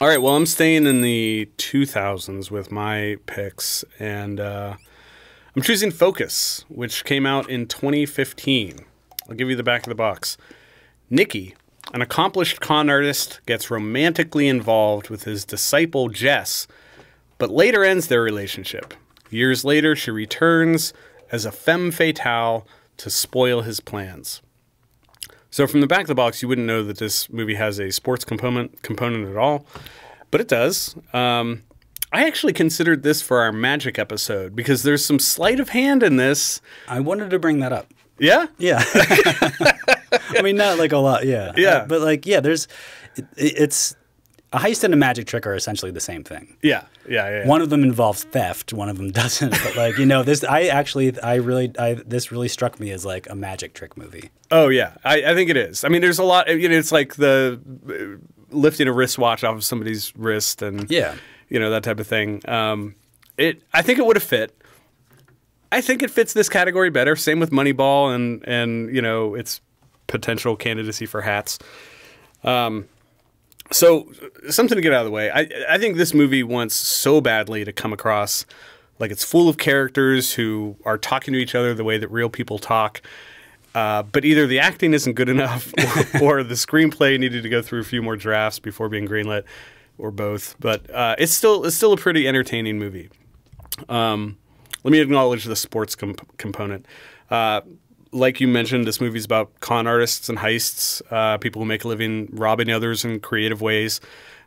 All right, well, I'm staying in the 2000s with my picks, and I'm choosing Focus, which came out in 2015. I'll give you the back of the box. Nicky, an accomplished con artist, gets romantically involved with his disciple Jess, but later ends their relationship. Years later, she returns as a femme fatale to spoil his plans. So from the back of the box, you wouldn't know that this movie has a sports component at all, but it does. I actually considered this for our Magic episode because there's some sleight of hand in this. I wanted to bring that up. Yeah? Yeah. I mean, not like a lot, yeah. Yeah. But like, yeah, it's a heist and a magic trick are essentially the same thing. Yeah. One of them involves theft, one of them doesn't. But like, you know, this really struck me as like a magic trick movie. Oh yeah, I think it is. I mean, there's a lot. You know, it's like the lifting a wristwatch off of somebody's wrist, and yeah, you know, that type of thing. I think it would have fit. I think it fits this category better. Same with Moneyball and you know, its potential candidacy for hats. So something to get out of the way. I think this movie wants so badly to come across like it's full of characters who are talking to each other the way that real people talk. But either the acting isn't good enough or the screenplay needed to go through a few more drafts before being greenlit, or both. But it's still a pretty entertaining movie. Let me acknowledge the sports component. Like you mentioned, this movie's about con artists and heists, people who make a living robbing others in creative ways.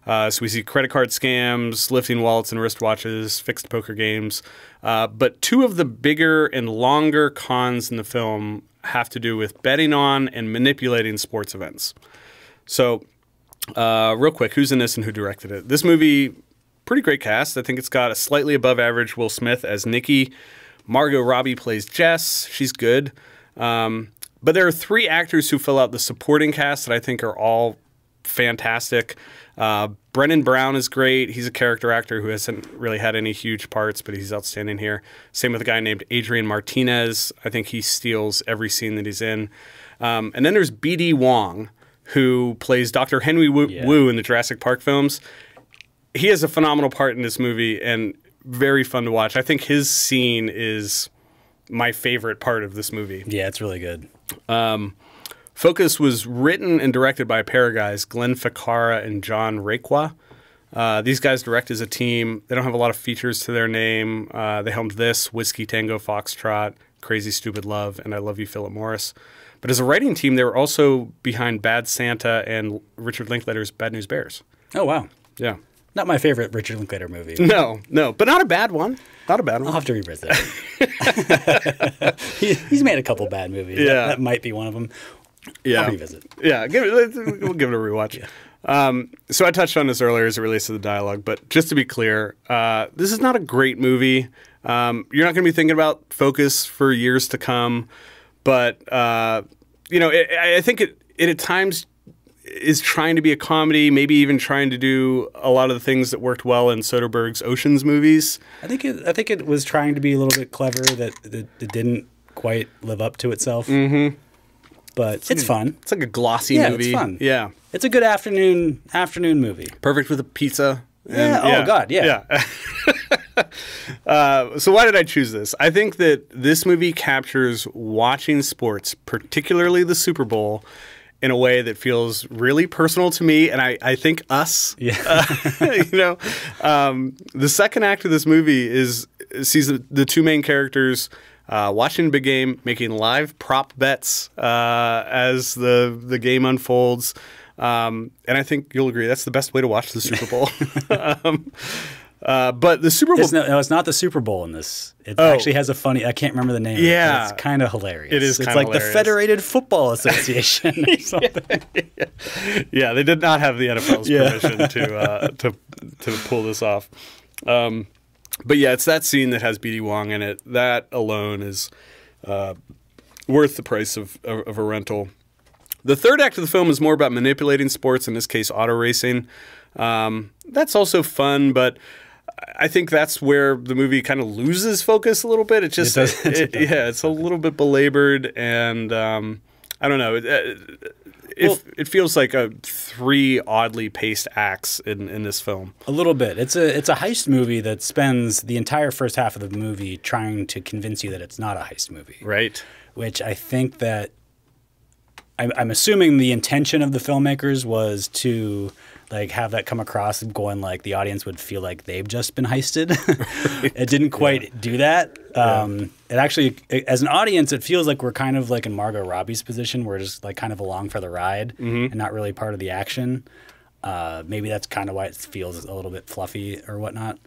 So we see credit card scams, lifting wallets and wristwatches, fixed poker games. But two of the bigger and longer cons in the film have to do with betting on and manipulating sports events. So real quick, who's in this and who directed it? This movie, pretty great cast. I think it's got a slightly above average Will Smith as Nicky. Margot Robbie plays Jess. She's good. But there are three actors who fill out the supporting cast that I think are all fantastic. Brennan Brown is great. He's a character actor who hasn't really had any huge parts, but he's outstanding here. Same with a guy named Adrian Martinez. I think he steals every scene that he's in. And then there's B.D. Wong, who plays Dr. Henry Wu in the Jurassic Park films. He has a phenomenal part in this movie and very fun to watch. I think his scene is my favorite part of this movie. Yeah, it's really good. Focus was written and directed by a pair of guys, Glenn Ficarra and John Requa. These guys direct as a team. They don't have a lot of features to their name. They helmed this, Whiskey Tango Foxtrot, Crazy Stupid Love, and I Love You, Philip Morris. But as a writing team, they were also behind Bad Santa and Richard Linklater's Bad News Bears. Oh, wow. Yeah. Not my favorite Richard Linklater movie. No, but not a bad one. Not a bad one. I'll have to revisit it. He's made a couple bad movies. Yeah. That might be one of them. Yeah. I'll revisit. Yeah, we'll give it a rewatch. Yeah. So I touched on this earlier as it relates to the dialogue, but just to be clear, this is not a great movie. You're not going to be thinking about Focus for years to come, but you know, I think it at times is trying to be a comedy, maybe even trying to do a lot of the things that worked well in Soderbergh's Ocean's movies. I think it was trying to be a little bit clever that it didn't quite live up to itself. Mm-hmm. But it's fun. It's like a glossy movie. Yeah, it's fun. Yeah. It's a good afternoon movie. Perfect with a pizza. Yeah. Oh, God, yeah. So why did I choose this? I think that this movie captures watching sports, particularly the Super Bowl, in a way that feels really personal to me, and I think us. Yeah. You know, the second act of this movie sees the two main characters watching the big game, making live prop bets as the game unfolds, and I think you'll agree that's the best way to watch the Super Bowl. But the Super Bowl... It's not the Super Bowl in this. It actually has a funny... I can't remember the name. Yeah. It's kind of hilarious. It is It's kind of like hilarious. the Federated Football Association or something. Yeah, they did not have the NFL's permission to pull this off. But yeah, it's that scene that has B.D. Wong in it. That alone is worth the price of a rental. The third act of the film is more about manipulating sports, in this case auto racing. That's also fun, but I think that's where the movie kind of loses focus a little bit. It just, it's a little bit belabored, and I don't know. it feels like three oddly paced acts in this film. A little bit. It's a heist movie that spends the entire first half of the movie trying to convince you that it's not a heist movie. Right. Which I think that I'm assuming the intention of the filmmakers was to like have that come across and going like the audience would feel like they've just been heisted. It didn't quite do that. It actually, as an audience, it feels like we're kind of like in Margot Robbie's position. We're just like kind of along for the ride and not really part of the action. Maybe that's kind of why it feels a little bit fluffy or whatnot.